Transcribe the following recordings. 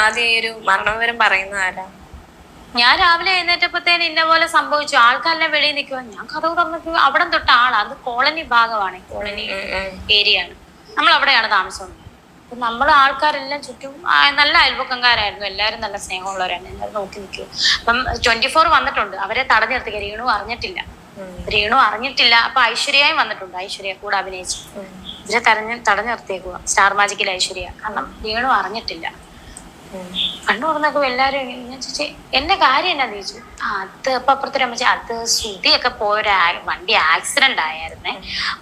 ആദ്യം ഈ ഒരു മരണവിവരം പറയുന്ന ആരാ? ഞാൻ രാവിലെ എഴുന്നേറ്റപ്പോഴത്തേന് ഇന്ന പോലെ സംഭവിച്ചു. ആൾക്കാരെല്ലാം വെളിയിൽ നിൽക്കുക. ഞാൻ കഥവ് തുറന്നു. അവിടെ തൊട്ട് ആളാ. അത് കോളനി ഭാഗമാണ്, കോളനി ഏരിയ ആണ്. നമ്മൾ അവിടെയാണ് താമസം. അപ്പൊ നമ്മൾ ആൾക്കാരെല്ലാം ചുറ്റും നല്ല അയൽപക്കംകാരായിരുന്നു. എല്ലാവരും നല്ല സ്നേഹമുള്ളവരാണ്. എല്ലാവരും നോക്കി നിൽക്കുക. അപ്പം 24 വന്നിട്ടുണ്ട്. അവരെ തടഞ്ഞു നിർത്തിക്കുക. രേണു അറിഞ്ഞിട്ടില്ല. അപ്പൊ ഐശ്വര്യയും വന്നിട്ടുണ്ട്. ഐശ്വര്യ കൂടെ അഭിനയിച്ചു. ഇവരെ തടഞ്ഞു നിർത്തിയേക്കുക. സ്റ്റാർ മാജിക്കിൽ ഐശ്വര്യ. കാരണം രേണു അറിഞ്ഞിട്ടില്ല. കണ്ണു തുറന്നൊക്കെ എല്ലാരും ഞാൻ ചോദിച്ചു എന്റെ കാര്യം എന്നാന്ന് ചോദിച്ചു. അത് അപ്പൊ അപ്പുറത്തൊരു അമ്മ അത് ശ്രുതിയൊക്കെ പോയൊരു വണ്ടി ആക്സിഡന്റ് ആയിരുന്നേ.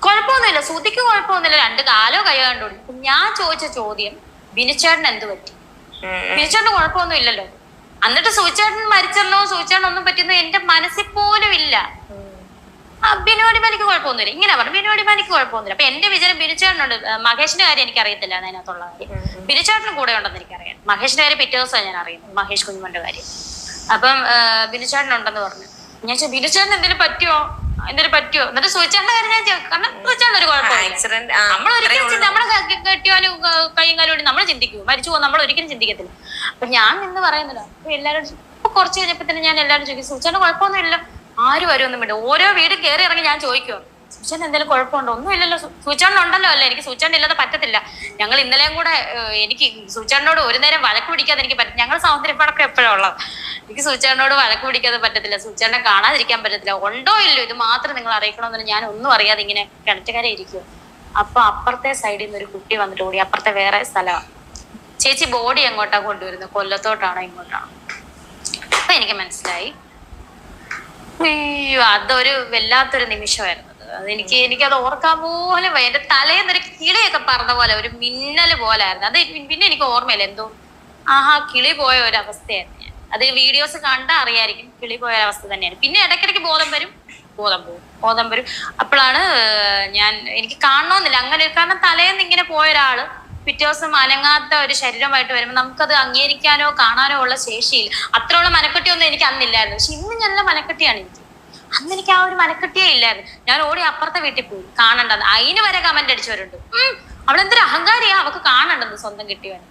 കുഴപ്പമൊന്നുമില്ല, ശ്രുതിക്ക് കുഴപ്പമൊന്നുമില്ല. 2 കാലോ കയ്യോ കണ്ടുപിടിക്കും. ഞാൻ ചോദിച്ച ചോദ്യം ബിനുചേട്ടൻ എന്ത് പറ്റി? ബിനുചേട്ടന് കുഴപ്പമൊന്നും ഇല്ലല്ലോ. എന്നിട്ട് സൂചേട്ടൻ മരിച്ചല്ലോ, സൂചേട്ടൻ ഒന്നും പറ്റുന്നു എന്റെ മനസ്സിൽ പോലും ഇല്ല. ബിനുവാടിമാനിക്ക് കുഴപ്പമൊന്നുമില്ല ഇങ്ങനെ പറഞ്ഞു. ബിനുവാടിമാനിക്ക് കുഴപ്പമൊന്നുമില്ല. അപ്പൊ എന്റെ വിചാരം ബിനുചേട്ടനുണ്ട്. മഹേഷിന്റെ കാര്യം എനിക്ക് അറിയത്തില്ല അതിനകത്തുള്ള കാര്യം. ബിനുചേട്ടനും കൂടെ ഉണ്ടെന്ന് എനിക്കറിയാം. മഹേഷിന്റെ കാര്യം പിറ്റേ ദിവസമാണ് ഞാൻ അറിയുന്നത്, മഹേഷ് കുഞ്ഞുമോന്റെ കാര്യം. അപ്പം ബിനുചേട്ടനുണ്ടെന്ന് പറഞ്ഞു. ഞാൻ ചോദിച്ചു ബിനുചേട്ടൻ എന്തെങ്കിലും പറ്റിയോ? എന്നിട്ട് സൂചേട്ടന്റെ കാര്യം ഞാൻ കാരണം സൂചേട്ടൻ ഒരു കുഴപ്പമില്ല. നമ്മളൊരിക്കലും നമ്മളെ കെട്ടിയോന് കൈയും കാലും കൂടി നമ്മൾ ചിന്തിക്കും, മരിച്ചു പോകും, നമ്മൾ ഒരിക്കലും ചിന്തിക്കത്തില്ല. അപ്പൊ ഞാൻ നിന്ന് പറയുന്നില്ല. അപ്പൊ എല്ലാവരും ഇപ്പൊ കുറച്ച് കഴിഞ്ഞപ്പോ തന്നെ ഞാൻ എല്ലാവരും ചോദിക്കും സൂചേട്ടന് കുഴപ്പമൊന്നും ഇല്ല. ആരും വരുമൊന്നും വേണ്ട. ഓരോ വീട് കയറി ഇറങ്ങി ഞാൻ ചോദിക്കുമോ സൂചേട്ടൻ എന്തെങ്കിലും കുഴപ്പമുണ്ടോ? ഒന്നും ഇല്ലല്ലോ. സൂചേട്ടൻ ഉണ്ടല്ലോ അല്ലേ? എനിക്ക് സൂചേട്ടൻ ഇല്ലാതെ പറ്റത്തില്ല. ഞങ്ങൾ ഇന്നലെയും കൂടെ എനിക്ക് സൂചേട്ടനോട് ഒരു നേരം വഴക്ക് പിടിക്കാതെ എനിക്ക് പറ്റും. ഞങ്ങൾ സൗന്ദര്യപ്പടക്കം എപ്പോഴും ഉള്ളത്. എനിക്ക് സൂചേട്ടനോട് വഴക്ക് പിടിക്കാതെ പറ്റത്തില്ല. സൂചേട്ടനെ കാണാതിരിക്കാൻ പറ്റത്തില്ല. ഉണ്ടോ ഇല്ലോ ഇത് മാത്രം നിങ്ങൾ അറിയിക്കണമെന്ന് ഞാൻ ഒന്നും അറിയാതെ ഇങ്ങനെ കിണറ്റുകാരെ ഇരിക്കുമോ. അപ്പൊ അപ്പുറത്തെ സൈഡിൽ നിന്ന് ഒരു കുട്ടി വന്നിട്ട് ഓടി. അപ്പുറത്തെ വേറെ സ്ഥലമാണ്. ചേച്ചി ബോഡി എങ്ങോട്ടാ കൊണ്ടുവരുന്നത്? കൊല്ലത്തോട്ടാണോ ഇങ്ങോട്ടാണോ? അപ്പൊ എനിക്ക് മനസ്സിലായി. അയ്യോ, അതൊരു വല്ലാത്തൊരു നിമിഷമായിരുന്നു. എനിക്കത് ഓർക്കാൻ പോലും എന്റെ തലേന്നൊരു കിളിയൊക്കെ പറഞ്ഞ പോലെ ഒരു മിന്നല് പോലായിരുന്നു അത്. പിന്നെ എനിക്ക് ഓർമ്മയില്ല എന്തോ കിളി പോയ ഒരു അവസ്ഥയായിരുന്നു. ഞാൻ അത് വീഡിയോസ് കണ്ടാ അറിയായിരിക്കും. കിളി പോയ അവസ്ഥ തന്നെയാണ്. പിന്നെ ഇടയ്ക്കിടയ്ക്ക് ബോധം വരും. അപ്പോഴാണ് എനിക്ക് കാണണമെന്നില്ല അങ്ങനെ. കാരണം തലേന്ന് ഇങ്ങനെ പോയ ഒരാള് പിറ്റേ ദിവസം അനങ്ങാത്ത ഒരു ശരീരമായിട്ട് വരുമ്പോൾ നമുക്കത് അംഗീകരിക്കാനോ കാണാനോ ഉള്ള ശേഷിയില്ല. അത്രയുള്ള മനക്കെട്ടിയൊന്നും എനിക്ക് അന്നില്ലായിരുന്നു. പക്ഷെ ഇന്ന് നല്ല മനക്കെട്ടിയാണ് എനിക്ക്. അന്ന് എനിക്ക് ആ ഒരു മനക്കെട്ടിയേ ഇല്ലായിരുന്നു. ഞാൻ ഓടി അപ്പുറത്തെ വീട്ടിൽ പോയി കാണണ്ടെന്ന്. അതിന് വരെ കമന്റ് അടിച്ചവരുണ്ട്. അവളെന്തൊരു അഹങ്കാരിയാ, അവക്ക് കാണണ്ടെന്ന് സ്വന്തം കിട്ടിയവൻ.